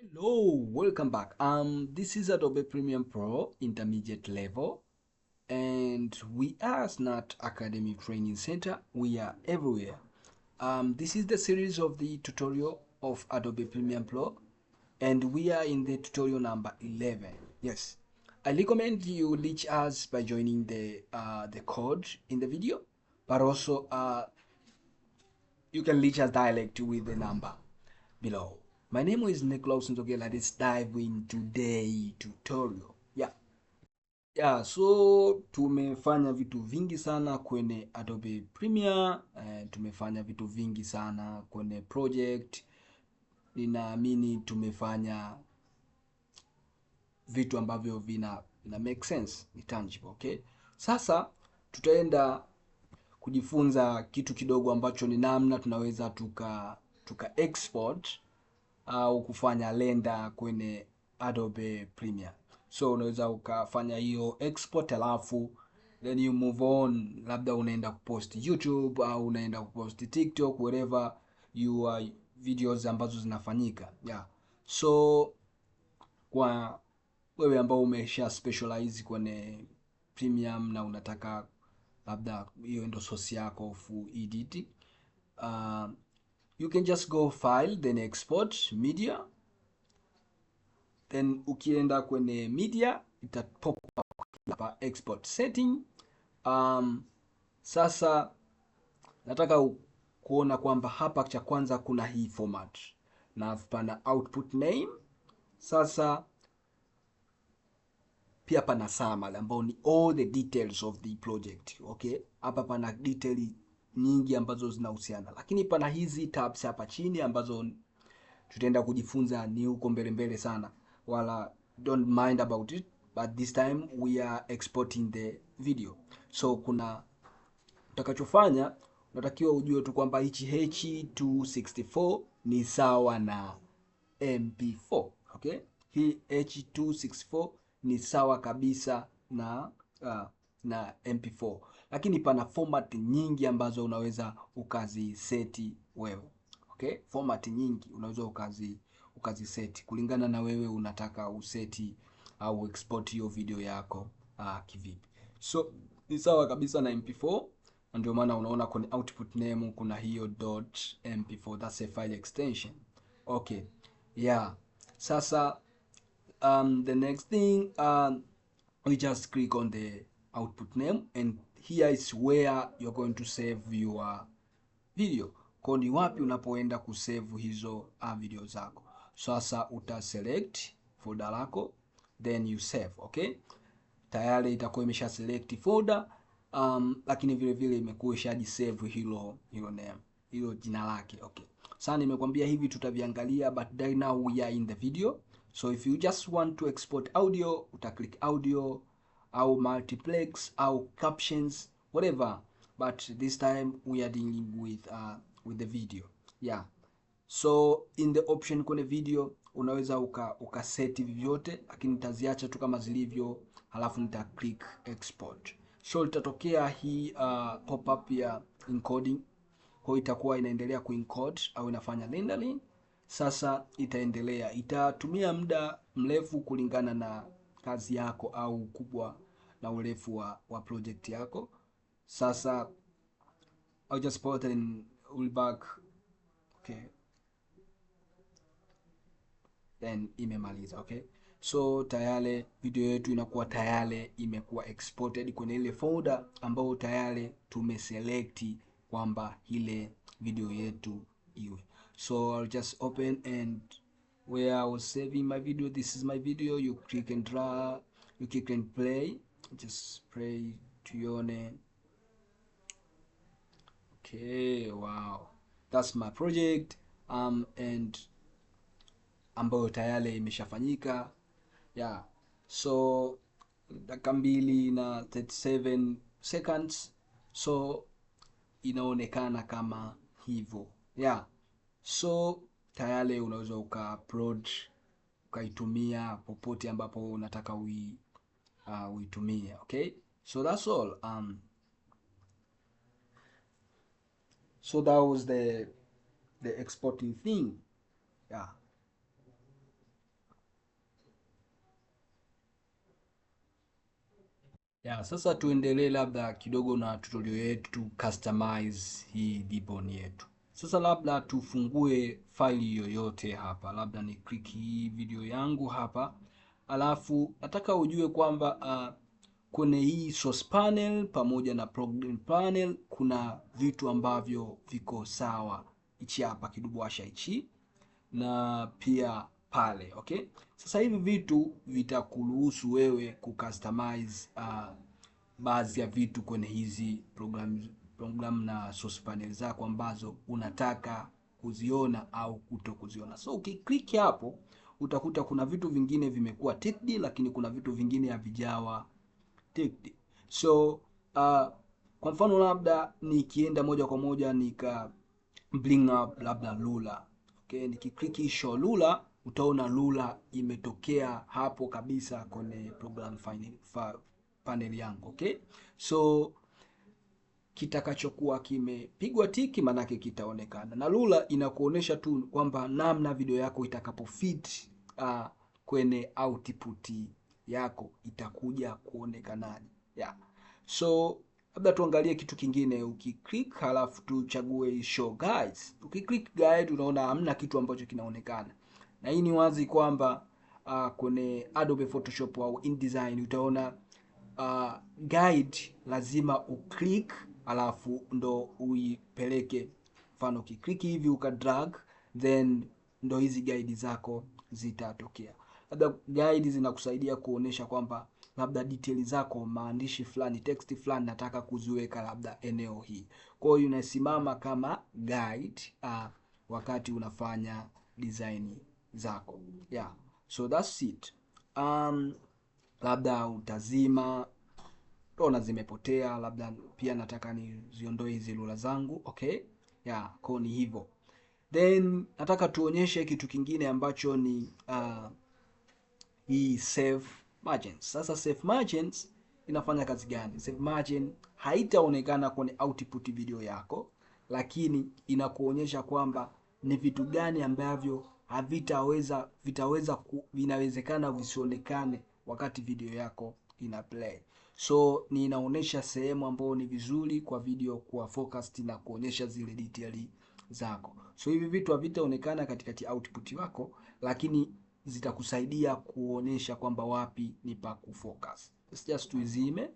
Hello, welcome back. This is Adobe Premiere Pro intermediate level, and we are Snart Academy Training Center. We are everywhere. This is the series of the tutorial of Adobe Premiere Pro, and we are in the tutorial number 11. Yes, I recommend you reach us by joining the code in the video, but also you can reach us direct with the number below. My name is Nicholas Ntogela. Let's dive in today tutorial. So tumefanya vitu vingi sana kwenye Adobe Premiere, tumefanya vitu vingi sana kwenye project. Ninaamini tumefanya vitu ambavyo vina make sense, ni tangible, okay? Sasa tutaenda kujifunza kitu kidogo ambacho ni namna tunaweza tuka export au kufanya render kwenye Adobe Premiere. So unaweza ukafanya hiyo export, alafu then you move on, labda unaenda kupost YouTube au unaenda kupost TikTok, wherever your videos ambazo zinafanyika. So kwa wewe ambao umesha specialize kwenye Premium na unataka labda hiyo ndo source yako of editing, you can just go file, then export media, then ukienda kwenye media itapop hapa export setting. Sasa nataka kuona kwamba hapa cha kwanza kuna hii format na pana output name. Sasa pia pana summary ambao ni all the details of the project, okay? Hapa pana detail nyingi ambazo zinahusiana, lakini pana hizi tabs hapa chini ambazo tutaenda kujifunza ni huko mbele mbele sana, wala don't mind about it, but this time we are exporting the video. So kuna utakachofanya, unatakiwa ujue tu kwamba hichi H264 ni sawa na MP4, okay? Hii H264 ni sawa kabisa na MP4, lakini pana format nyingi ambazo unaweza ukaziseti wewe, okay? Format nyingi unaweza ukaziseti kulingana na wewe unataka useti au export hiyo video yako kivipi. So ni sawa kabisa na MP4, ndio maana unaona kwenye output name kuna hiyo .mp4, that's a file extension, okay? Sasa the next thing, we just click on the output name, and here is where you're going to save your video. Kwa ni wapi unapoenda kusave hizo video zako. Sasa uta select folder lako, then you save, okay? Tayari itakuwa imesha select folder, lakini vile vile imekuwa ishajisave hilo name, hilo jina lake, okay? Sasa nimekwambia hivi tutaviangalia, but right now we are in the video. So if you just want to export audio, uta click audio au multiplex au captions, whatever, but this time we are dealing with the video. So in the option kwenye video unaweza ukaseti vyote, lakini nitaziacha tu kama zilivyo, halafu nita click export. So itatokea hii pop up ya encoding, kwa itakuwa inaendelea kuencode au inafanya rendering. Sasa itaendelea, itatumia muda mrefu kulingana na kazi yako au ukubwa na urefu wa project yako. Sasa I'll just put it in all back, okay? Then imemaliza, okay? So tayari video yetu inakuwa tayari imekuwa exported kwenye ile folder ambayo tayari tumeselect kwamba ile video yetu iwe. So I'll just open, and where I was saving my video, this is my video. You click and drag, you click and play, just play tuione. Okay, wow, that's my project, and ambayo tayari imeshafanyika. So dakika 2 na 37 seconds, so inaonekana kama hivyo. So tayari unaweza uka-upload ukaitumia popote ambapo unataka uitumie, okay? So that's all. So that was the exporting thing. Sasa tuendelee labda kidogo na tutorial yetu customize hii dbone yetu. Sasa labda tufungue faili yoyote hapa, labda ni click hii video yangu hapa, alafu nataka ujue kwamba kwenye hii source panel pamoja na program panel kuna vitu ambavyo viko sawa. Hichi hapa kidubwasha hichi na pia pale, okay. Sasa hivi vitu vitakuruhusu wewe kucustomize baadhi ya vitu kwenye hizi program na source panel zako ambazo unataka kuziona au kuto kuziona. So ukiklik hapo utakuta kuna vitu vingine vimekuwa ticked, lakini kuna vitu vingine havijawa ticked. So kwa mfano labda nikienda moja kwa moja nika bring up labda ruler, okay, nikiklik show ruler utaona ruler imetokea hapo kabisa kwenye program panel yangu, okay. So kitakachokuwa kimepigwa tiki manake kitaonekana, na ruler inakuonesha tu kwamba namna video yako itakapofit kwenye output yako itakuja kuonekanaje. So labda tuangalie kitu kingine. Ukiklik halafu tuchague show guides. Ukiklik guide unaona hamna kitu ambacho kinaonekana, na hii ni wazi kwamba kwenye Adobe Photoshop au InDesign utaona guide lazima uklik alafu ndo uipeleke. Mfano ukiklik hivi ukadrag, then ndo hizi guide zako zitatokea. Labda guide zinakusaidia kuonesha kwamba labda detail zako, maandishi fulani, text fulani nataka kuziweka labda eneo hii. Kwa hiyo unasimama kama guide wakati unafanya design zako. So that's it. Labda utazima tona zimepotea, labda pia nataka niziondoe hizi ruler zangu, okay. Kwa ni hivyo. Then nataka tuonyeshe kitu kingine ambacho ni hii save margins. Sasa save margins inafanya kazi gani? Save margin haitaonekana kwenye output video yako, lakini inakuonyesha kwamba ni vitu gani ambavyo vinawezekana visionekane wakati video yako ina play. So ni inaonyesha sehemu ambayo ni vizuri kwa video kuwa focused na kuonyesha zile detail zako. So hivi vitu havitaonekana katikati output wako, lakini zitakusaidia kuonyesha kwamba wapi ni pa kufocus. Let's just tuizime.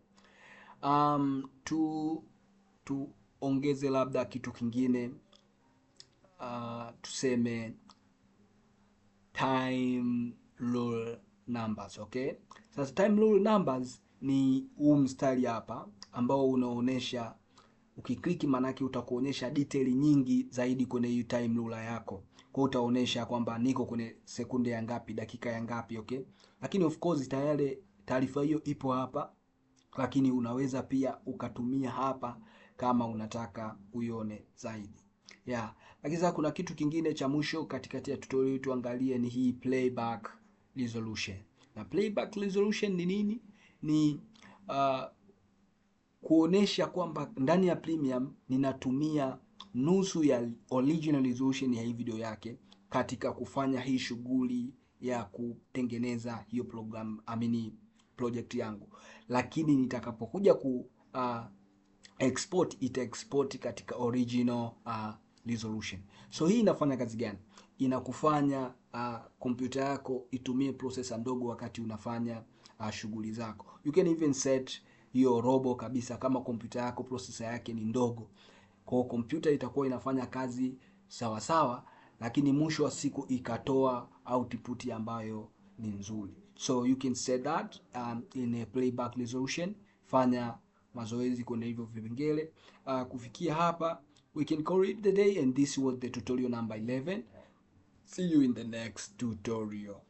Tuongeze labda kitu kingine, tuseme time rule numbers, okay. Sasa time rule numbers ni huu mstari hapa ambao unaonesha, ukiklik manake utakuonyesha detail nyingi zaidi kwenye hii time ruler yako. Kwa utaonesha kwamba niko kwenye sekunde ya ngapi, dakika ya ngapi, okay. Lakini of course tayari taarifa hiyo ipo hapa, lakini unaweza pia ukatumia hapa kama unataka uione zaidi. Lakini sasa kuna kitu kingine cha mwisho katikati ya tutorial tuangalie, ni hii playback resolution. Na playback resolution ni nini? Ni kuonesha kwamba ndani ya Premium ninatumia nusu ya original resolution ya hii video yake katika kufanya hii shughuli ya kutengeneza hiyo project yangu, lakini nitakapokuja ku export ita-export katika original resolution. So hii inafanya kazi gani? Inakufanya kompyuta yako itumie processor ndogo wakati unafanya shughuli zako. You can even set hiyo robo kabisa kama kompyuta yako processor yake ni ndogo. Kwa kompyuta itakuwa inafanya kazi sawa sawa, lakini mwisho wa siku ikatoa output ambayo ni nzuri. So you can set that in a playback resolution. Fanya mazoezi kwenye hivyo vipengele. Kufikia hapa we can call it the day, and this was the tutorial number 11. See you in the next tutorial.